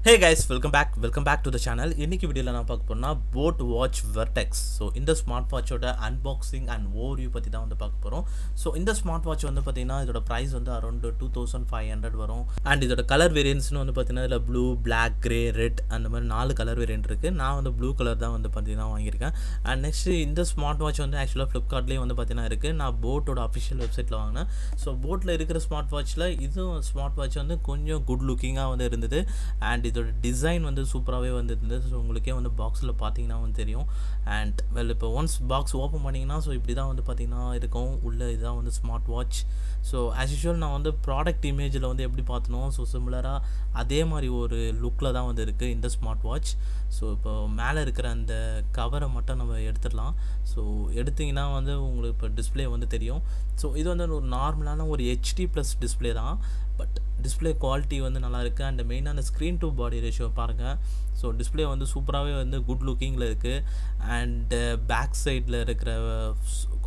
Hey guys, welcome back to the channel. இன்னைக்கு வீடியோல நான் பார்க்க போறேன்னா Boat Watch Vertex. ஸோ இந்த ஸ்மார்ட் வாட்சோட அன்பாக்சிங் அண்ட் ஓவர்வியூ பற்றி தான் வந்து பார்க்க போகிறோம். ஸோ இந்த ஸ்மார்ட் வாட்ச் வந்து பார்த்தீங்கன்னா இதோட ப்ரைஸ் வந்து அரௌண்ட் 2500 வரும். அண்ட் இதோட கலர் வேரியன்ட்ஸ்னு வந்து பார்த்தீங்கன்னா இதில் ப்ளூ, பிளாக், கிரே, ரெட் அந்த மாதிரி 4 கலர் வேரியன்ட் இருக்குது. நான் வந்து ப்ளூ கலர் தான் வந்து பார்த்தீங்கன்னா வாங்கியிருக்கேன். அண்ட் நெக்ஸ்ட்டு இந்த ஸ்மார்ட் வாட்ச் வந்து ஆக்சுவலாக ஃப்ளிப்கார்ட்லேயே வந்து பார்த்தீங்கன்னா இருக்குது. நான் போட்டோட அஃபிஷியல் வெப்சைட்டில் வாங்கினேன். ஸோ போட்டில் இருக்கிற ஸ்மார்ட் வாட்சில் இதுவும் ஸ்மார்ட் வாட்ச் வந்து கொஞ்சம் குட் லுக்கிங்காக வந்து இருந்தது. அண்ட் இதோட டிசைன் வந்து சூப்பராகவே வந்து இருந்தது. ஸோ உங்களுக்கே வந்து பாக்ஸில் பார்த்தீங்கன்னா வந்து தெரியும். அண்ட் இப்போ ஒன்ஸ் பாக்ஸ் ஓப்பன் பண்ணிங்கன்னா ஸோ இப்படி தான் வந்து பார்த்தீங்கன்னா இருக்கும். உள்ளே இதுதான் வந்து smart watch. So as usual நான் வந்து ப்ராடக்ட் இமேஜில் வந்து எப்படி பார்த்தனோ ஸோ சிமிலராக அதே மாதிரி ஒரு லுக்கில் தான் வந்து இருக்குது இந்த ஸ்மார்ட் வாட்ச். ஸோ இப்போ மேலே இருக்கிற அந்த கவரை மட்டும் நம்ம எடுத்துடலாம். ஸோ எடுத்திங்கன்னா வந்து உங்களுக்கு இப்போ டிஸ்பிளே வந்து தெரியும். ஸோ இது வந்து ஒரு நார்மலான ஒரு HD+ டிஸ்பிளே தான். பட் டிஸ்பிளே குவாலிட்டி வந்து நல்லாயிருக்கு. அண்ட் மெயினாக அந்த ஸ்க்ரீன் டு பாடி ரேஷியோ பாருங்கள். ஸோ டிஸ்பிளே வந்து சூப்பராகவே வந்து குட் லுக்கிங்கில் இருக்குது. அண்டு பேக் சைடில் இருக்கிற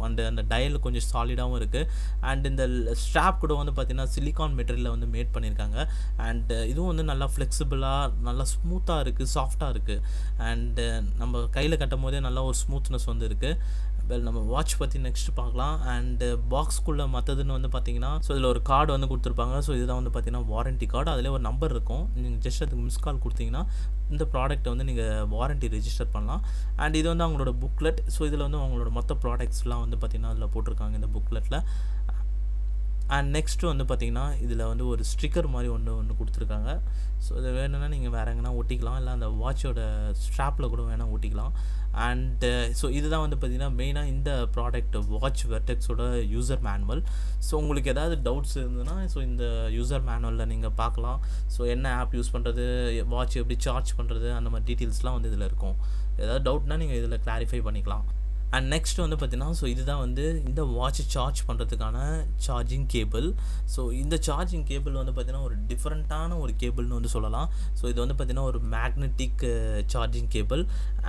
அந்த டயல் கொஞ்சம் சாலிடாகவும் இருக்குது. அண்ட் இந்த ஸ்ட்ராப் கூட வந்து பார்த்திங்கன்னா சிலிக்கான் மெட்டீரியலில் வந்து மேட் பண்ணியிருக்காங்க. அண்டு இதுவும் வந்து நல்லா ஃப்ளெக்சிபிளாக நல்லா ஸ்மூத்தாக இருக்குது, சாஃப்டாக இருக்குது. அண்டு நம்ம கையில் கட்டும் போதே நல்லா ஒரு ஸ்மூத்னஸ் வந்து இருக்குது. நம்ம வாட்ச் பற்றி நெக்ஸ்ட் பார்க்கலாம். அண்டு பாக்ஸ்க்குள்ளே மற்றதுன்னு வந்து பார்த்தீங்கன்னா ஸோ இதில் ஒரு கார்டு வந்து கொடுத்துருப்பாங்க. ஸோ இதுதான் வந்து பார்த்தீங்கன்னா வாரண்ட்டி கார்டு. அதிலே ஒரு நம்பர் இருக்கும். நீங்கள் ஜஸ்ட் அதுக்கு மிஸ் கால் கொடுத்தீங்கன்னா இந்த ப்ராடக்ட்டை வந்து நீங்கள் வாரண்ட்டி ரெஜிஸ்டர் பண்ணலாம். அண்ட் இது வந்து அவங்களோட புக்லெட். ஸோ இதில் வந்து அவங்களோட மொத்த ப்ராடக்ட்ஸ்லாம் வந்து பார்த்திங்கன்னா அதில் போட்டிருக்காங்க இந்த புக்லெட்டில். அண்ட் நெக்ஸ்ட்டு வந்து பார்த்திங்கன்னா இதில் வந்து ஒரு ஸ்டிக்கர் மாதிரி ஒன்று கொடுத்துருக்காங்க. ஸோ இது வேணும்னா நீங்கள் வேறு எங்கன்னா ஒட்டிக்கலாம், இல்லை அந்த வாட்சோட ஸ்ட்ராப்பில் கூட வேணால் ஒட்டிக்கலாம். அண்டு ஸோ இதுதான் வந்து பார்த்திங்கன்னா மெயினாக இந்த ப்ராடக்ட் வாட்ச் வெர்டெக்ஸோட யூசர் மேனுவல். ஸோ உங்களுக்கு ஏதாவது டவுட்ஸ் இருந்ததுன்னா ஸோ இந்த யூசர் மேனுவலில் நீங்கள் பார்க்கலாம். ஸோ என்ன ஆப் யூஸ் பண்ணுறது, வாட்ச் எப்படி சார்ஜ் பண்ணுறது, அந்த மாதிரி டீட்டெயில்ஸ்லாம் வந்து இதில் இருக்கும். ஏதாவது டவுட்னால் நீங்கள் இதில் கிளாரிஃபை பண்ணிக்கலாம். அண்ட் நெக்ஸ்ட் வந்து பார்த்திங்கன்னா ஸோ இதுதான் வந்து இந்த வாட்ச் சார்ஜ் பண்ணுறதுக்கான சார்ஜிங் கேபிள். ஸோ இந்த சார்ஜிங் கேபிள் வந்து பார்த்திங்கன்னா ஒரு டிஃப்ரெண்ட்டான ஒரு கேபிள்னு வந்து சொல்லலாம். ஸோ இது வந்து பார்த்திங்கன்னா ஒரு magnetic charging cable.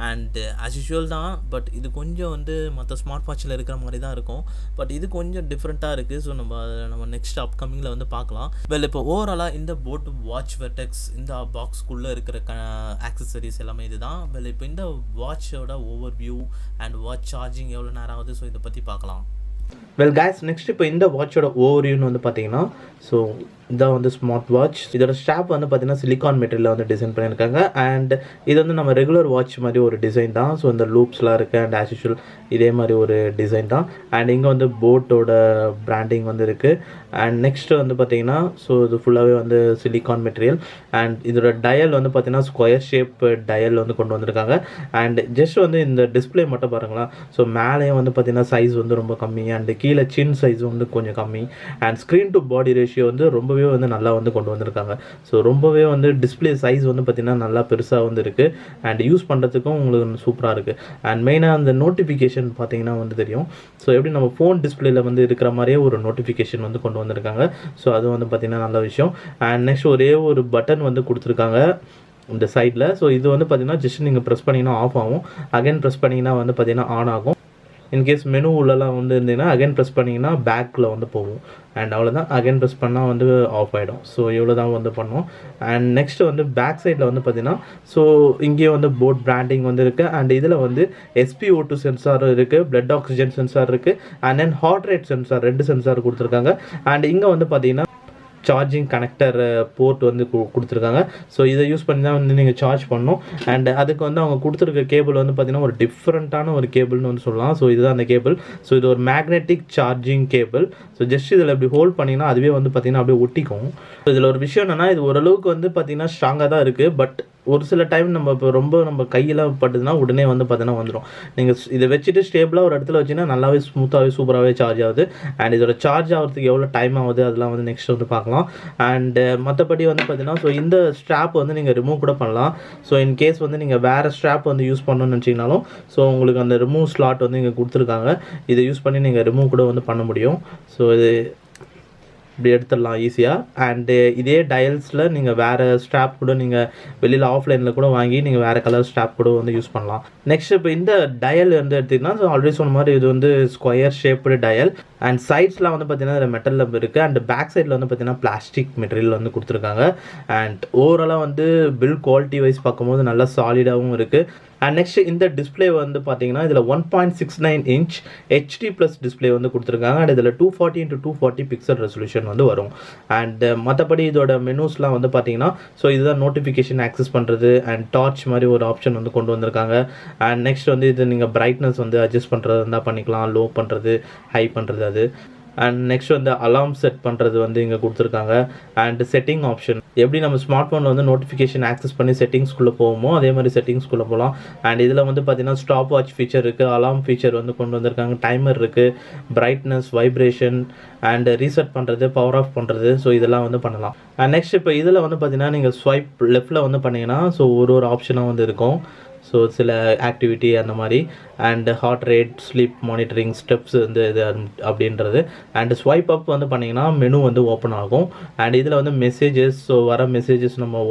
And as usual தான், பட் இது கொஞ்சம் வந்து மற்ற ஸ்மார்ட் வாட்சில் இருக்கிற மாதிரி தான் இருக்கும். பட் இது கொஞ்சம் டிஃப்ரெண்ட்டாக இருக்குது. ஸோ நம்ம நெக்ஸ்ட் அப்கமிங்கில் வந்து பார்க்கலாம். இப்போ ஓவராலாக இந்த போட் வாட்ச் வெர்டெக்ஸ் இந்த பாக்ஸ்க்குள்ளே இருக்கிற ஆக்சசரிஸ் எல்லாமே இது தான். இப்போ இந்த வாட்சோட ஓவர்வியூ அண்ட் வாட்ச் சார்ஜிங் எவ்வளோ நேரம் ஆகுது, ஸோ இதை பற்றி பார்க்கலாம். கைஸ், நெக்ஸ்ட் இப்போ இந்த வாட்சோட ஓவர்வியூன்னு வந்து பார்த்தீங்கன்னா ஸோ இதான் வந்து ஸ்மார்ட் வாட்ச். இதோட ஸ்ட்ராப் வந்து பார்த்தீங்கன்னா சிலிக்கான் மெட்டீரியலில் வந்து டிசைன் பண்ணியிருக்காங்க. அண்ட் இது வந்து நம்ம ரெகுலர் வாட்ச் மாதிரி ஒரு டிசைன் தான். ஸோ இந்த லூப்ஸ்லாம் இருக்குது. அண்ட் ஆஸ் யூஷுவல் இதே மாதிரி ஒரு டிசைன் தான். அண்ட் இங்கே வந்து போட்டோட பிராண்டிங் வந்து இருக்குது. அண்ட் நெக்ஸ்ட்டு வந்து பார்த்தீங்கன்னா ஸோ இது ஃபுல்லாகவே வந்து சிலிக்கான் மெட்டீரியல். அண்ட் இதோட டயல் வந்து பார்த்தீங்கன்னா ஸ்கொயர் ஷேப் டயல் வந்து கொண்டு வந்திருக்காங்க. அண்ட் ஜஸ்ட் வந்து இந்த டிஸ்பிளே மட்டும் பாருங்களா. ஸோ மேலேயும் வந்து பார்த்தீங்கன்னா சைஸ் வந்து ரொம்ப கம்மி. அண்ட் கீழே சின் சைஸ் வந்து கொஞ்சம் கம்மி. And screen to body ratio வந்து ரொம்பவே வந்து நல்லா வந்து கொண்டு வந்திருக்காங்க. ஸோ ரொம்பவே வந்து டிஸ்பிளே சைஸ் வந்து பார்த்திங்கன்னா நல்லா பெருசாக வந்து இருக்குது. அண்ட் யூஸ் பண்ணுறதுக்கும் உங்களுக்கு சூப்பராக இருக்குது. அண்ட் மெயினாக அந்த நோட்டிஃபிகேஷன் பார்த்திங்கன்னா வந்து தெரியும். ஸோ எப்படி நம்ம ஃபோன் டிஸ்பிளேல வந்து இருக்கிற மாதிரியே ஒரு நோட்டிஃபிகேஷன் வந்து கொண்டு வந்திருக்காங்க. ஸோ அது வந்து பார்த்திங்கன்னா நல்ல விஷயம். அண்ட் நெக்ஸ்ட் ஒரே ஒரு பட்டன் வந்து கொடுத்துருக்காங்க இந்த சைடில். ஸோ இது வந்து பார்த்திங்கன்னா ஜஸ்ட் நீங்கள் ப்ரெஸ் பண்ணிங்கன்னா ஆஃப் ஆகும். அகைன் ப்ரெஸ் பண்ணிங்கன்னா வந்து பார்த்திங்கன்னா ஆன் ஆகும். இன்கேஸ் மெனு உள்ளலாம் வந்து இருந்தீங்கன்னா அகைன் ப்ரெஸ் பண்ணிங்கன்னா பேக்கில் வந்து போகும். அண்ட் அவ்வளோதான், அகைன் ப்ரெஸ் பண்ணால் வந்து ஆஃப் ஆகிடும். ஸோ இவ்வளோ தான் வந்து பண்ணோம். அண்ட் நெக்ஸ்ட்டு வந்து பேக் சைடில் வந்து பார்த்திங்கன்னா ஸோ இங்கேயே வந்து போட் பிராண்டிங் வந்து இருக்குது. அண்ட் இதில் வந்து SpO2 சென்சார் இருக்குது, பிளட் ஆக்சிஜன் சென்சார் இருக்குது. And then heart rate sensor 2 sensor கொடுத்துருக்காங்க. அண்ட் இங்கே வந்து பார்த்திங்கன்னா சார்ஜிங் கனெக்டர் போர்ட் வந்து கொடுத்துருக்காங்க. ஸோ இதை யூஸ் பண்ணி தான் வந்து நீங்கள் சார்ஜ் பண்ணணும். அண்ட் அதுக்கு வந்து அவங்க கொடுத்துருக்க கேபிள் வந்து பார்த்திங்கன்னா ஒரு டிஃப்ரெண்ட்டான ஒரு கேபிள்னு வந்து சொல்லலாம். ஸோ இதுதான் அந்த கேபிள். ஸோ இது ஒரு magnetic charging cable. So just இதில் இப்படி ஹோல்ட் பண்ணிங்கன்னா அதுவே வந்து பார்த்திங்கன்னா அப்படியே ஒட்டிக்கும். ஸோ இதில் ஒரு விஷயம் என்னென்னா இது ஓரளவுக்கு வந்து பார்த்திங்கன்னா ஸ்ட்ராங்காக தான் இருக்குது. பட் ஒரு சில டைம் நம்ம இப்போ ரொம்ப நம்ம கையில் பட்டுதுன்னா உடனே வந்து பார்த்தீங்கன்னா வந்துடும். நீங்கள் இதை வச்சுட்டு ஸ்டேபிளாக ஒரு இடத்துல வச்சிங்கன்னா நல்லாவே ஸ்மூத்தாகவே சூப்பராகவே சார்ஜ் ஆகுது. அண்ட் இதோட சார்ஜ் ஆகிறதுக்கு எவ்வளோ டைம் ஆகுது அதெல்லாம் வந்து நெக்ஸ்ட் வந்து பார்க்கலாம். அண்டு மற்றபடி வந்து பார்த்தீங்கன்னா ஸோ இந்த ஸ்ட்ராப் வந்து நீங்கள் ரிமூவ் கூட பண்ணலாம். ஸோ இன்கேஸ் வந்து நீங்கள் வேறு ஸ்ட்ராப் வந்து யூஸ் பண்ணணும்னு நினச்சிங்கனாலும் ஸோ உங்களுக்கு அந்த ரிமூவ் ஸ்லாட் வந்து இங்கே கொடுத்துருக்காங்க. இதை யூஸ் பண்ணி நீங்கள் ரிமூவ் கூட வந்து பண்ண முடியும். ஸோ இது இப்படி எடுத்துடலாம் ஈஸியாக. அண்டு இதே டயல்ஸில் நீங்கள் வேறு ஸ்ட்ராப் கூட நீங்கள் வெளியில் ஆஃப்லைனில் கூட வாங்கி நீங்கள் வேறு கலர் ஸ்ட்ராப் கூட வந்து யூஸ் பண்ணலாம். நெக்ஸ்ட் இப்போ இந்த டயல் வந்து எடுத்திங்கன்னா, ஸோ ஆல்ரெடி சொன்ன மாதிரி இது வந்து ஸ்கொயர் ஷேப்டு டயல். அண்ட் சைட்ஸ்லாம் வந்து பார்த்தீங்கன்னா இதில் மெட்டலில் இருக்குது. அண்ட் பேக் சைடில் வந்து பார்த்தீங்கன்னா பிளாஸ்டிக் மெட்டீரியல் வந்து கொடுத்துருக்காங்க. அண்ட் ஓவராலாக வந்து பில் குவாலிட்டி வைஸ் பார்க்கும்போது நல்லா சாலிடாகவும் இருக்குது. அண்ட் நெக்ஸ்ட் இந்த டிஸ்பிளே வந்து பார்த்தீங்கன்னா இதில் 1.69 இன்ச் ஹெச்டி ப்ளஸ் டிஸ்பிளே வந்து கொடுத்துருக்காங்க. அண்ட் இதில் 240x240 பிக்சல் ரெசல்யூஷன் வந்து வரும். அண்ட் மற்றபடி இதோட மெனூஸ்லாம் வந்து பார்த்தீங்கன்னா, ஸோ இதுதான் நோட்டிஃபிகேஷன் ஆக்சஸ் பண்ணுறது அண்ட் டார்ச் மாதிரி ஒரு ஆப்ஷன் வந்து கொண்டு வந்திருக்காங்க. அண்ட் நெக்ஸ்ட் வந்து இது நீங்கள் பிரைட்னஸ் வந்து அட்ஜஸ்ட் பண்ணுறது இருந்தால் பண்ணிக்கலாம், லோ பண்ணுறது, ஹை பண்ணுறது அது. அண்ட் நெக்ஸ்ட் வந்து அலார்ம் செட் பண்ணுறது வந்து இங்கே கொடுத்துருக்காங்க. அண்ட் செட்டிங் ஆப்ஷன் எப்படி நம்ம ஸ்மார்ட் ஃபோனில் வந்து நோட்டிஃபிகேஷன் ஆக்சஸ் பண்ணி செட்டிங்ஸ்குள்ளே போவோமோ அதே மாதிரி செட்டிங்ஸ்குள்ளே போகலாம். அண்ட் இதில் வந்து பார்த்தீங்கன்னா ஸ்டாப் வாட்ச் ஃபீச்சர் இருக்குது, அலார்ம் ஃபீச்சர் வந்து கொண்டு வந்திருக்காங்க, டைமர் இருக்குது, பிரைட்னஸ், வைப்ரேஷன் அண்ட் ரீசெட் பண்ணுறது, பவர் ஆஃப் பண்ணுறது, ஸோ இதெல்லாம் வந்து பண்ணலாம். அண்ட் நெக்ஸ்ட் இப்போ இதில் வந்து பார்த்தீங்கன்னா நீங்கள் ஸ்வைப் லெஃப்ட்டில் வந்து பண்ணிங்கன்னா ஸோ ஒரு ஆப்ஷனாக வந்து இருக்கும். ஸோ சில ஆக்டிவிட்டி அந்த மாதிரி. And heart rate, sleep monitoring, steps வந்து இது அப்படின்றது. அண்ட் ஸ்வைப் அப் வந்து பண்ணிங்கன்னா மெனு வந்து ஓப்பன் ஆகும். அண்ட் இதில் வந்து மெசேஜஸ், ஸோ வர மெசேஜஸ் நம்ம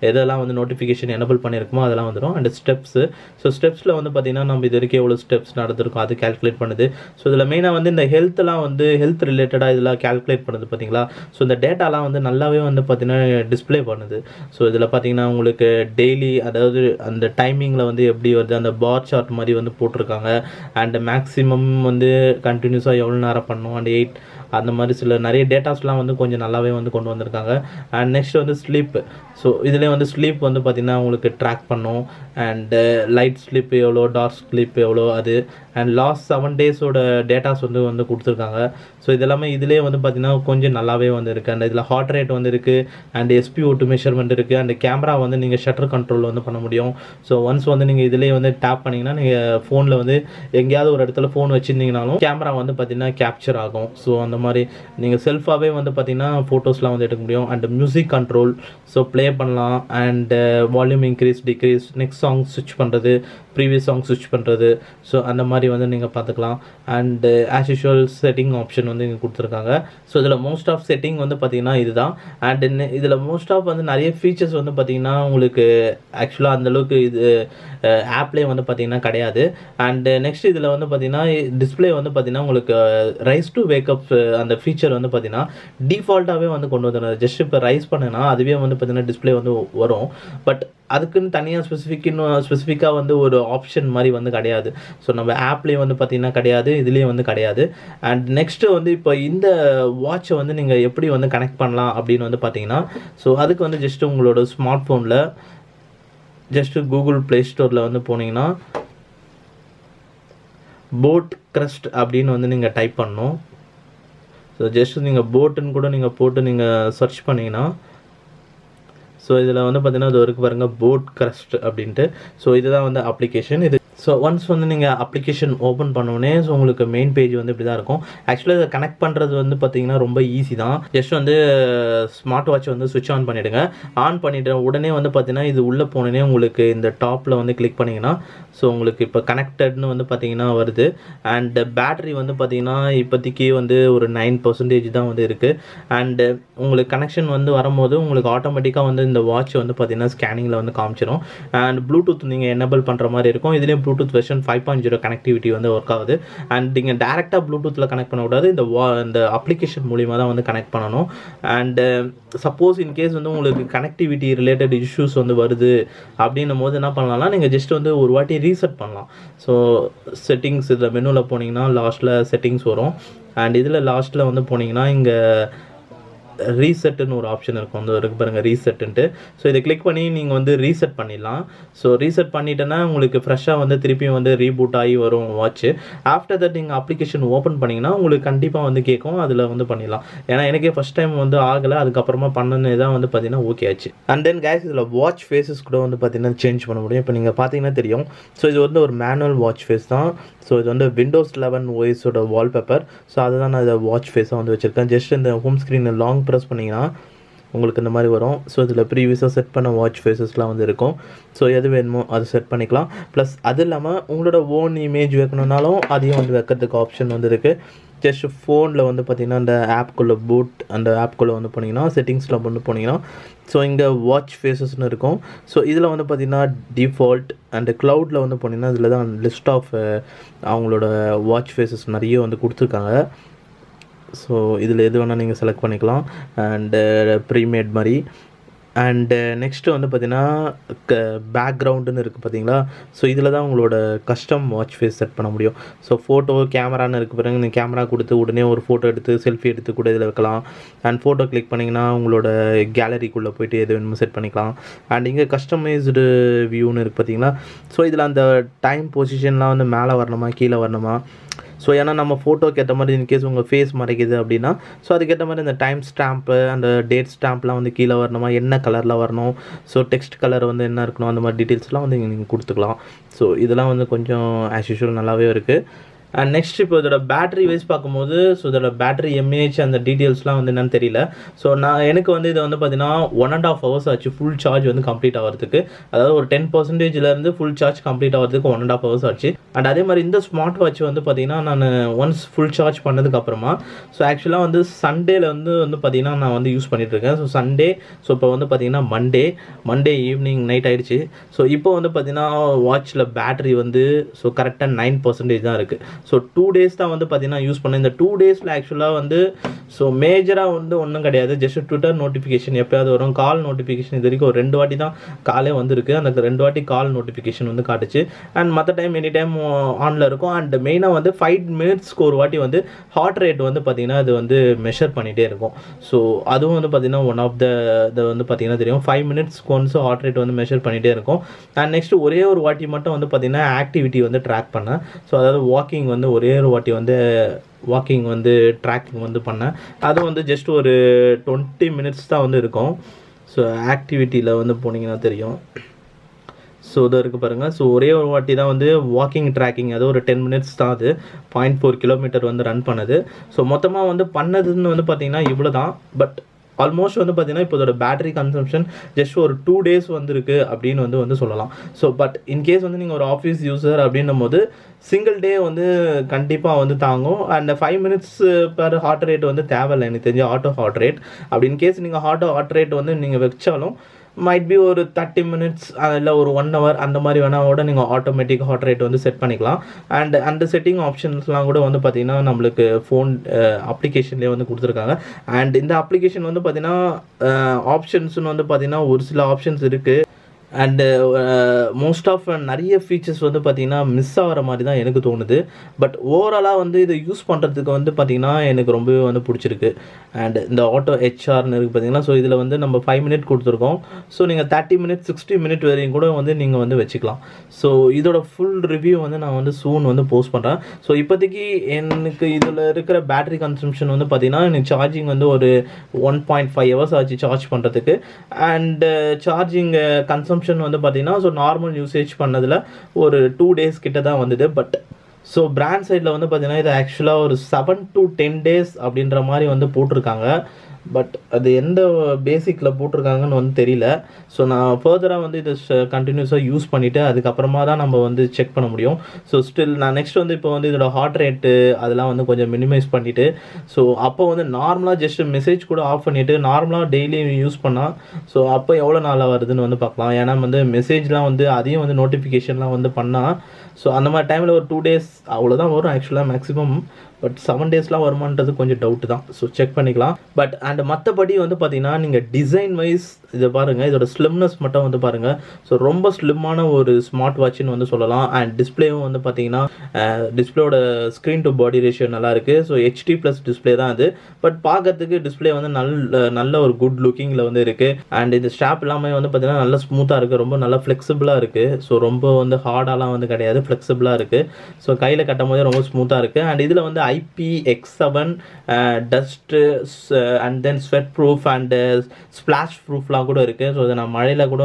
எதெல்லாம் வந்து நோட்டிஃபிகேஷன் எனபிள் பண்ணியிருக்குமோ அதெல்லாம் வந்துடும். அண்ட் ஸ்டெப்ஸு, ஸோ ஸ்டெப்ஸில் வந்து பார்த்திங்கன்னா நம்ம இது வரைக்கும் எவ்வளோ ஸ்டெப்ஸ் நடந்திருக்கும் அது கேல்குலேட் பண்ணுது. ஸோ இதில் மெயினாக வந்து இந்த ஹெல்த்லாம் வந்து ஹெல்த் ரிலேட்டடாக இதெல்லாம் கேல்குலேட் பண்ணுது பார்த்தீங்களா. ஸோ இந்த டேட்டாலாம் வந்து நல்லாவே வந்து பார்த்திங்கன்னா டிஸ்பிளே பண்ணுது. ஸோ இதில் பார்த்திங்கன்னா உங்களுக்கு டெய்லி, அதாவது அந்த டைமிங்கில் வந்து எப்படி வருது, அந்த பார் சார்ட் மாதிரி வந்து போட்டிருக்காங்க. அண்ட் மேக்ஸிமம் வந்து கண்டினியூஸாக எவ்வளோ நேரம் பண்ணணும், அண்ட் 8 அந்த மாதிரி சில நிறைய டேட்டாஸ்லாம் வந்து கொஞ்சம் நல்லாவே வந்து கொண்டு வந்திருக்காங்க. அண்ட் நெக்ஸ்ட் வந்து ஸ்லீப், ஸோ இதிலே வந்து ஸ்லீப் வந்து பார்த்திங்கன்னா உங்களுக்கு ட்ராக் பண்ணும். அண்டு லைட் ஸ்லீப் எவ்வளோ, டார்க் ஸ்லீப் எவ்வளோ அது. அண்ட் லாஸ்ட் 7 டேஸோட டேட்டாஸ் வந்து கொடுத்துருக்காங்க. ஸோ இதெல்லாமே இதிலே வந்து பார்த்திங்கன்னா கொஞ்சம் நல்லாவே வந்து இருக்குது. அண்ட் இதில் ஹார்ட் ரேட் வந்து இருக்குது. அண்ட் SpO2 மெஷர்மெண்ட் இருக்குது. அண்ட் கேமரா வந்து நீங்கள் ஷட்டர் கண்ட்ரோல் வந்து பண்ண முடியும். ஸோ ஒன்ஸ் வந்து நீங்கள் இதிலே வந்து டேப் பண்ணிங்கன்னா நீங்கள் ஃபோனில் வந்து எங்கேயாவது ஒரு இடத்துல ஃபோன் வச்சுருந்தீங்கனாலும் கேமரா வந்து பார்த்திங்கன்னா கேப்சர் ஆகும். ஸோ அந்த மாதிரி நீங்கள் செல்ஃபாகவே வந்து பார்த்திங்கன்னா ஃபோட்டோஸ்லாம் வந்து எடுக்க முடியும். And music control, so play பண்ணலாம். And volume increase, decrease, next song ஸ்விட்ச் பண்ணுறது, ப்ரீவியஸ் சாங் ஸ்விட்ச் பண்ணுறது, ஸோ அந்த மாதிரி வந்து நீங்கள் பார்த்துக்கலாம். And as usual setting option வந்து இங்கே கொடுத்துருக்காங்க. ஸோ இதில் மோஸ்ட் ஆஃப் செட்டிங் வந்து பார்த்திங்கன்னா இதுதான். அண்ட் இதில் மோஸ்ட் ஆஃப் வந்து நிறைய ஃபீச்சர்ஸ் வந்து பார்த்திங்கன்னா உங்களுக்கு ஆக்சுவலாக அந்தளவுக்கு இது ஆப்லேயே வந்து பார்த்திங்கன்னா கிடையாது. அண்டு நெக்ஸ்ட் இதில் வந்து பார்த்திங்கன்னா டிஸ்பிளே வந்து பார்த்திங்கன்னா உங்களுக்கு ரைஸ் டு வேக்கப் அந்த ஃபீச்சர் வந்து பார்த்திங்கன்னா டிஃபால்ட்டாகவே வந்து கொண்டு வந்துடுறது. ஜஸ்ட் இப்போ ரைஸ் பண்ணுன்னா அதுவே வந்து பார்த்திங்கன்னா டிஸ்பிளே வந்து வரும். பட் அதுக்குன்னு தனியாக ஸ்பெசிஃபிக்காக வந்து ஒரு ஆப்ஷன் மாதிரி வந்து கிடையாது. ஸோ நம்ம ஆப்லேயே வந்து பார்த்திங்கன்னா கிடையாது, இதுலேயே வந்து கிடையாது. அண்ட் நெக்ஸ்ட்டு வந்து இப்போ இந்த வாட்சை வந்து நீங்கள் எப்படி வந்து கனெக்ட் பண்ணலாம் அப்படின்னு வந்து பார்த்தீங்கன்னா, ஸோ அதுக்கு வந்து ஜஸ்ட்டு உங்களோட ஸ்மார்ட் ஃபோனில் ஜஸ்ட்டு கூகுள் ப்ளே ஸ்டோரில் வந்து போனீங்கன்னா போட் கிரஸ்ட் அப்படின்னு வந்து நீங்கள் டைப் பண்ணணும். ஸோ ஜஸ்ட் நீங்கள் போட்டுன்னு கூட நீங்கள் போட்டு நீங்கள் சர்ச் பண்ணிங்கன்னா, ஸோ இதில் வந்து பார்த்தீங்கன்னா இது வரைக்கும் பாருங்கள் போட் கிரஸ்ட் அப்படின்ட்டு. ஸோ இதுதான் வந்து அப்ளிகேஷன் இது. ஸோ ஒன்ஸ் வந்து நீங்கள் அப்ளிகேஷன் ஓப்பன் பண்ணோடனே ஸோ உங்களுக்கு மெயின் பேஜ் வந்து இப்படி தான் இருக்கும். ஆக்சுவலாக இதை கனெக்ட் பண்ணுறது வந்து பார்த்தீங்கன்னா ரொம்ப ஈஸி தான். ஜஸ்ட் வந்து ஸ்மார்ட் வாட்ச் வந்து சுவிட்ச் ஆன் பண்ணிவிடுங்க. ஆன் பண்ணிவிட்டு உடனே வந்து பார்த்தீங்கன்னா இது உள்ளே போனோடனே உங்களுக்கு இந்த டாப்பில் வந்து கிளிக் பண்ணிங்கன்னா ஸோ உங்களுக்கு இப்போ கனெக்டட்னு வந்து பார்த்தீங்கன்னா வருது. அண்டு பேட்ரி வந்து பார்த்தீங்கன்னா இப்போதைக்கு வந்து ஒரு 9% தான் வந்து இருக்குது. அண்டு உங்களுக்கு கனெக்ஷன் வந்து வரும்போது உங்களுக்கு ஆட்டோமேட்டிக்காக வந்து இந்த வாட்ச் வந்து பார்த்தீங்கன்னா ஸ்கேனிங்கில் வந்து காமிச்சிடும். அண்ட் ப்ளூடூத் நீங்கள் எனேபிள் பண்ணுற மாதிரி இருக்கும். இதுலேயும் ப்ளூடூத் வெர்ஷன் 5.0 கனெக்டிவிட்டி வந்து ஒர்க் ஆகுது. அண்ட் நீங்கள் டேரெக்டாக ப்ளூடூத்தில் கனெக்ட் பண்ணக்கூடாது, இந்த அப்ளிகேஷன் மூலிமா தான் வந்து கனெக்ட் பண்ணணும். அண்டு சப்போஸ் இன்கேஸ் வந்து உங்களுக்கு கனெக்டிவிட்டி ரிலேட்டட் இஷ்யூஸ் வந்து வருது அப்படின்னும் போது என்ன பண்ணலாம்னா நீங்கள் ஜஸ்ட் வந்து ஒரு வாட்டி ரீசெட் பண்ணலாம். ஸோ செட்டிங்ஸ் இதில் மெனுவில் போனீங்கன்னா லாஸ்ட்டில் செட்டிங்ஸ் வரும். அண்ட் இதில் லாஸ்ட்டில் வந்து போனீங்கன்னா இங்கே ரீசெட்டுன்னு ஒரு ஆப்ஷன் இருக்கும், வந்து இருக்கு பாருங்கள் ரீசெட்டுன்ட்டு. ஸோ இதை கிளிக் பண்ணி நீங்கள் வந்து ரீசெட் பண்ணிடலாம். ஸோ ரீசெட் பண்ணிட்டேன்னா உங்களுக்கு ஃப்ரெஷ்ஷாக வந்து திருப்பியும் வந்து ரீபூட் ஆகி வரும் வாட்ச்சு. ஆஃப்டர் தட் நீங்கள் அப்ளிகேஷன் ஓப்பன் பண்ணிங்கன்னா உங்களுக்கு கண்டிப்பாக வந்து கேட்கும், அதில் வந்து பண்ணிடலாம். ஏன்னா எனக்கே ஃபஸ்ட் டைம் வந்து ஆகலை, அதுக்கப்புறமா பண்ணனே தான் வந்து பார்த்தீங்கன்னா ஓகே ஆச்சு. அண்ட் தென் கேஸ் இதில் வாட்ச் ஃபேஸஸ் கூட வந்து பார்த்தீங்கன்னா சேஞ்ச் பண்ண முடியும். இப்போ நீங்கள் பார்த்தீங்கன்னா தெரியும். ஸோ இது வந்து ஒரு மேனுவல் வாட்ச் ஃபேஸ் தான். ஸோ இது வந்து Windows 11 OSோட வால்பேப்பர். ஸோ அதுதான் நான் இதை வாட்ச் ஃபேஸாக வந்து வச்சுருக்கேன். ஜஸ்ட் இந்த ஹோம் ஸ்க்ரீனில் லாங் ப்ரெஸ் பண்ணிங்கன்னா உங்களுக்கு இந்த மாதிரி வரும். ஸோ இதில் ப்ரீவியஸாக செட் பண்ண வாட்ச் ஃபேஸஸ்லாம் வந்து இருக்கும். ஸோ எது வேணுமோ அது செட் பண்ணிக்கலாம். ப்ளஸ் அது இல்லாமல் உங்களோட ஓன் இமேஜ் வைக்கணுன்னாலும் அதையும் வந்து வைக்கிறதுக்கு ஆப்ஷன் வந்து இருக்குது. ஜஸ்ட் ஃபோனில் வந்து பார்த்திங்கன்னா அந்த ஆப்குள்ளே அந்த ஆப்குள்ளே வந்து போனீங்கன்னா செட்டிங்ஸில் வந்து போனீங்கன்னா ஸோ இங்கே வாட்ச் ஃபேஸஸ்னு இருக்கும். ஸோ இதில் வந்து பார்த்திங்கன்னா டிஃபால்ட் அண்டு க்ளவுடில் வந்து போனீங்கன்னா இதில் தான் லிஸ்ட் ஆஃப் அவங்களோட வாட்ச் ஃபேஸஸ் நிறைய வந்து கொடுத்துருக்காங்க. ஸோ இதில் எது வேணால் நீங்கள் செலக்ட் பண்ணிக்கலாம் அண்டு ப்ரீமேட் மாதிரி. அண்டு நெக்ஸ்ட்டு வந்து பார்த்திங்கன்னா பேக்ரவுண்டுன்னு இருக்குது பார்த்தீங்களா. ஸோ இதில் தான் உங்களோட கஸ்டம் வாட்ச் ஃபேஸ் செட் பண்ண முடியும். ஸோ ஃபோட்டோ கேமரான்னு இருக்குது பாருங்க, நீங்கள் கேமரா கொடுத்து உடனே ஒரு ஃபோட்டோ எடுத்து செல்ஃபி எடுத்து கூட இதில் வைக்கலாம். அண்ட் ஃபோட்டோ கிளிக் பண்ணிங்கன்னா உங்களோட கேலரிக்குள்ளே போய்ட்டு எது வேணுமோ செட் பண்ணிக்கலாம். அண்ட் இங்கே கஸ்டமைஸ்டு வியூன்னு இருக்குது பார்த்தீங்களா. ஸோ இதில் அந்த டைம் பொசிஷன்லாம் வந்து மேலே வரணுமா கீழே வரணுமா. ஸோ ஏன்னா நம்ம ஃபோட்டோக்கு ஏற்ற மாதிரி இன்கேஸ் உங்கள் ஃபேஸ் மறைக்குது அப்படின்னா ஸோ அதுக்கேற்ற மாதிரி இந்த டைம் ஸ்டாம்ப்பு அந்த டேட் ஸ்டாம்ப்லாம் வந்து கீழே வரணுமா, என்ன கலரில் வரணும், ஸோ டெக்ஸ்ட் கலர் வந்து என்ன இருக்கணும், அந்த மாதிரி டீட்டெயில்ஸ்லாம் வந்து நீங்கள் கொடுத்துக்கலாம். ஸோ இதெல்லாம் வந்து கொஞ்சம் ஆஸ் யூஷுவல் நல்லாவே இருக்குது. அண்ட் நெக்ஸ்ட் இப்போ இதோட பேட்டரி வைஸ் பார்க்கும்போது ஸோ இதோட பேட்டரி எம்ஏஹெச் அந்த டீட்டெயில்ஸ்லாம் வந்து என்னன்னு தெரியல. ஸோ எனக்கு வந்து இது வந்து பார்த்தீங்கன்னா 1.5 hours ஆச்சு ஃபுல் சார்ஜ் வந்து கம்ப்ளீட் ஆகிறதுக்கு. அதாவது ஒரு 10%லேருந்து ஃபுல் சார்ஜ் கம்ப்ளீட் ஆகிறதுக்கு 1.5 hours ஆச்சு. அண்ட் அதே மாதிரி இந்த ஸ்மார்ட் வாட்ச் வந்து பார்த்தீங்கன்னா நான் ஒன்ஸ் ஃபுல் சார்ஜ் பண்ணதுக்கப்புறமா ஸோ ஆக்சுவலாக வந்து சண்டேல வந்து பார்த்தீங்கன்னா நான் வந்து யூஸ் பண்ணிகிட்ருக்கேன். ஸோ சண்டே ஸோ இப்போ வந்து பார்த்தீங்கன்னா மண்டே ஈவினிங் நைட் ஆகிடுச்சு. ஸோ இப்போ வந்து பார்த்தீங்கன்னா வாட்சில் பேட்டரி வந்து ஸோ கரெக்டாக 9% தான் இருக்குது. ஸோ 2 days தான் வந்து பார்த்தீங்கன்னா யூஸ் பண்ணேன். இந்த 2 daysல ஆக்சுவலாக வந்து ஸோ மேஜராக வந்து ஒன்றும் கிடையாது. ஜஸ்ட் ட்விட்டர் நோட்டிஃபிகேஷன் எப்போயாவது வரும், கால் நோட்டிஃபிகேஷன் இது வரைக்கும் ஒரு 2 வாட்டி தான் காலே வந்துருக்கு. அந்த 2 வாட்டி கால் நோட்டிஃபிகேஷன் வந்து காட்டுச்சு. அண்ட் மற்ற டைம் எனி டைம் ஆனில் இருக்கும். அண்ட் மெயினாக வந்து 5 minutesக்கு ஒரு வாட்டி வந்து ஹார்ட் ரேட் வந்து பார்த்திங்கன்னா அது வந்து மெஷர் பண்ணிகிட்டே இருக்கும். ஸோ அதுவும் வந்து பார்த்திங்கன்னா ஒன் ஆஃப் இதை வந்து பார்த்திங்கன்னா தெரியும் 5 minutesக்கு ஒன்ஸ் ஹார்ட் ரேட் வந்து மெஷர் பண்ணிகிட்டே இருக்கும். அண்ட் நெக்ஸ்ட்டு ஒரே ஒரு வாட்டி மட்டும் வந்து பார்த்திங்கன்னா ஆக்டிவிட்டி வந்து ட்ராக் பண்ணேன். ஸோ அதாவது வாக்கிங் வந்து ஒரே ஒரு வாட்டி வந்து வாக்கிங் வந்து ட்ராக்கிங் வந்து பண்ணேன். அது வந்து ஜஸ்ட் ஒரு 20 minutes தான் வந்து இருக்கும். ஸோ ஆக்டிவிட்டியில் வந்து போனீங்கன்னா தெரியும். ஸோ இதை இருக்குது பாருங்கள். ஸோ ஒரே ஒரு வாட்டி தான் வந்து வாக்கிங் ட்ராக்கிங், அது ஒரு 10 minutes தான், அது 0.4 kilometer வந்து ரன் பண்ணது. ஸோ மொத்தமாக வந்து பண்ணதுன்னு வந்து பார்த்திங்கன்னா இவ்வளோ தான். பட் ஆல்மோஸ்ட் வந்து பார்த்தீங்கன்னா இப்போ இதோட பேட்டரி கன்சம்ஷன் ஜஸ்ட் ஒரு 2 days வந்துருக்கு அப்படின்னு வந்து சொல்லலாம். ஸோ பட் இன்கேஸ் வந்து நீங்கள் ஒரு ஆஃபீஸ் யூஸர் அப்படின்னும் போது சிங்கிள் டே வந்து கண்டிப்பாக வந்து தாங்கும். And 5 minutes per heart rate வந்து தேவையில்லை எனக்கு தெரிஞ்சு ஆட்டோ ஹார்ட் ரேட். அப்படி இன்கேஸ் நீங்கள் ஆட்டோ ஹார்ட் ரேட் வந்து நீங்கள் வச்சாலும் மைட் பி ஒரு 30 minutes இல்லை ஒரு 1 hour அந்த மாதிரி வேணால் கூட நீங்கள் ஆட்டோமேட்டிக் ஹார்ட் ரேட் வந்து செட் பண்ணிக்கலாம். அண்ட் அந்த செட்டிங் ஆப்ஷன்ஸ்லாம் கூட வந்து பார்த்திங்கன்னா நம்மளுக்கு ஃபோன் அப்ளிகேஷன்லேயே வந்து கொடுத்துருக்காங்க. அண்ட் இந்த அப்ளிகேஷன் வந்து பார்த்திங்கன்னா ஆப்ஷன்ஸ்னு வந்து பார்த்திங்கன்னா ஒரு சில ஆப்ஷன்ஸ் இருக்குது. அண்டு மோஸ்ட் ஆஃப் நிறைய ஃபீச்சர்ஸ் வந்து பார்த்திங்கன்னா மிஸ் ஆகிற மாதிரி தான் எனக்கு தோணுது. பட் ஓவராலாக வந்து இதை யூஸ் பண்ணுறதுக்கு வந்து பார்த்திங்கன்னா எனக்கு ரொம்பவே வந்து பிடிச்சிருக்கு. அண்ட் இந்த ஆட்டோ ஹெச்ஆர்னு இருக்குது பார்த்திங்கன்னா. ஸோ இதில் வந்து நம்ம 5 minutes கொடுத்துருக்கோம். ஸோ நீங்கள் 30 minutes 60 minutes வரையும் கூட வந்து நீங்கள் வந்து வச்சுக்கலாம். ஸோ இதோட ஃபுல் ரிவ்யூ வந்து நான் வந்து சூன் வந்து போஸ்ட் பண்ணுறேன். ஸோ இப்போதைக்கு எனக்கு இதில் இருக்கிற பேட்டரி கன்சம்ஷன் வந்து பார்த்திங்கன்னா எனக்கு சார்ஜிங் வந்து ஒரு 1.5 hours ஆச்சு சார்ஜ் பண்ணுறதுக்கு. அண்டு சார்ஜிங் கன்சம்ஷன் வந்து பார்த்தீங்கன்னா ஸோ நார்மல் யூசேஜ் பண்ணதில் ஒரு 2 days கிட்ட தான் வந்தது. பட் ஸோ பிராண்ட் சைடில் வந்து பார்த்தீங்கன்னா இது ஆக்சுவலாக ஒரு 7 to 10 days அப்படின்ற மாதிரி வந்து போட்டிருக்காங்க. பட் அது எந்த பேசிக்கில் போட்டிருக்காங்கன்னு வந்து தெரியல. ஸோ நான் ஃபர்தராக வந்து இதை கண்டினியூஸாக யூஸ் பண்ணிவிட்டு அதுக்கப்புறமா தான் நம்ம வந்து செக் பண்ண முடியும். ஸோ ஸ்டில் நான் நெக்ஸ்ட் வந்து இப்போ வந்து இதோட ஹார்ட் ரேட்டு அதெல்லாம் வந்து கொஞ்சம் மினிமைஸ் பண்ணிவிட்டு ஸோ அப்போ வந்து நார்மலாக ஜஸ்ட் மெசேஜ் கூட ஆஃப் பண்ணிவிட்டு நார்மலாக டெய்லி யூஸ் பண்ணால் ஸோ அப்போ எவ்வளோ நாளாக வருதுன்னு வந்து பார்க்கலாம். ஏன்னா வந்து மெசேஜ்லாம் வந்து அதையும் வந்து நோட்டிஃபிகேஷன்லாம் வந்து பண்ணால் ஸோ அந்த மாதிரி டைமில் ஒரு 2 days அவ்வளோதான் வரும் ஆக்சுவலாக மேக்ஸிமம். பட் 7 daysலாம் வருமானது கொஞ்சம் டவுட்டு தான். ஸோ செக் பண்ணிக்கலாம். பட் அண்ட் மற்றபடி வந்து பார்த்தீங்கன்னா நீங்கள் டிசைன் வைஸ் இதை பாருங்கள், இதோட ஸ்லிம்னஸ் மட்டும் வந்து பாருங்கள். ஸோ ரொம்ப ஸ்லிம்மான ஒரு ஸ்மார்ட் வாட்ச்னு வந்து சொல்லலாம். அண்ட் டிஸ்பிளேவும் வந்து பார்த்தீங்கன்னா டிஸ்பிளேயோட ஸ்க்ரீன் டு பாடி ரேஷியோ நல்லாயிருக்கு. ஸோ HD+ டிஸ்பிளே தான் அது. பட் பார்க்கறதுக்கு டிஸ்பிளே வந்து நல்ல ஒரு குட் லுக்கிங்கில் வந்து இருக்குது. அண்ட் இந்த ஸ்டாப் எல்லாமே வந்து பார்த்தீங்கன்னா நல்லா ஸ்மூத்தாக இருக்குது, ரொம்ப நல்லா ஃப்ளெக்சிபிளாக இருக்குது. ஸோ ரொம்ப வந்து ஹார்டாலாம் வந்து கிடையாது, ஃப்ளெக்சிபிளாக இருக்குது. ஸோ கையில் கட்டும் போதே ரொம்ப ஸ்மூத்தாக இருக்குது. அண்ட் இதில் வந்து IPX7 dust and then sweat proof and splash ப்ரூஃப்லாம் கூட இருக்குது. ஸோ அதை நான் மழையில் கூட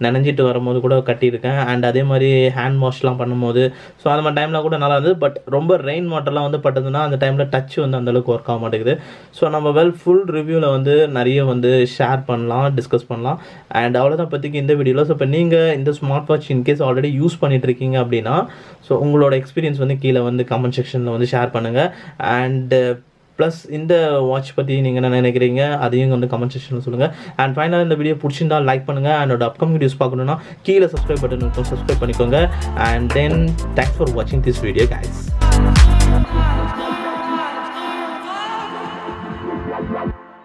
நனைஞ்சிட்டு வரும்போது கூட கட்டியிருக்கேன். அண்ட் அதே மாதிரி ஹேண்ட் வாஷ்லாம் பண்ணும்போது ஸோ அந்த மாதிரி டைமில் கூட நல்லா இருந்தது. பட் ரொம்ப ரெயின் வாட்டர்லாம் வந்து பட்டதுன்னா அந்த டைமில் டச் வந்து அந்தளவுக்கு ஒர்க் ஆக மாட்டேங்குது. ஸோ நம்ம ஃபுல் ரிவ்யூவில் வந்து நிறைய வந்து ஷேர் பண்ணலாம், டிஸ்கஸ் பண்ணலாம். அண்ட் அவ்வளோதான் இப்போதைக்கு இந்த வீடியோவில். ஸோ இப்போ நீங்கள் இந்த smart watch in case already use பண்ணிட்டுருக்கீங்க அப்படின்னா ஸோ உங்களோட எக்ஸ்பீரியன்ஸ் வந்து கீழே வந்து கமெண்ட் செக்ஷனில் வந்து ஷேர் பண்ணுங்கள். அண்ட் ப்ளஸ் இந்த வாட்ச் பற்றி நீங்கள் என்ன நினைக்கிறீங்க அதையும் வந்து கமெண்ட் செக்ஷனில் சொல்லுங்கள். அண்ட் ஃபைனலாக இந்த வீடியோ பிடிச்சிருந்தா லைக் பண்ணுங்கள். அண்ட் அப்கமிங் வீடியோஸ் பார்க்கணுன்னா கீழே சப்ஸ்கிரைப் பட்டன் இருக்கும், சப்ஸ்கிரைப் பண்ணிக்கோங்க. அண்ட் தென் தேங்க்ஸ் ஃபார் வாட்சிங் திஸ் வீடியோ கைஸ்.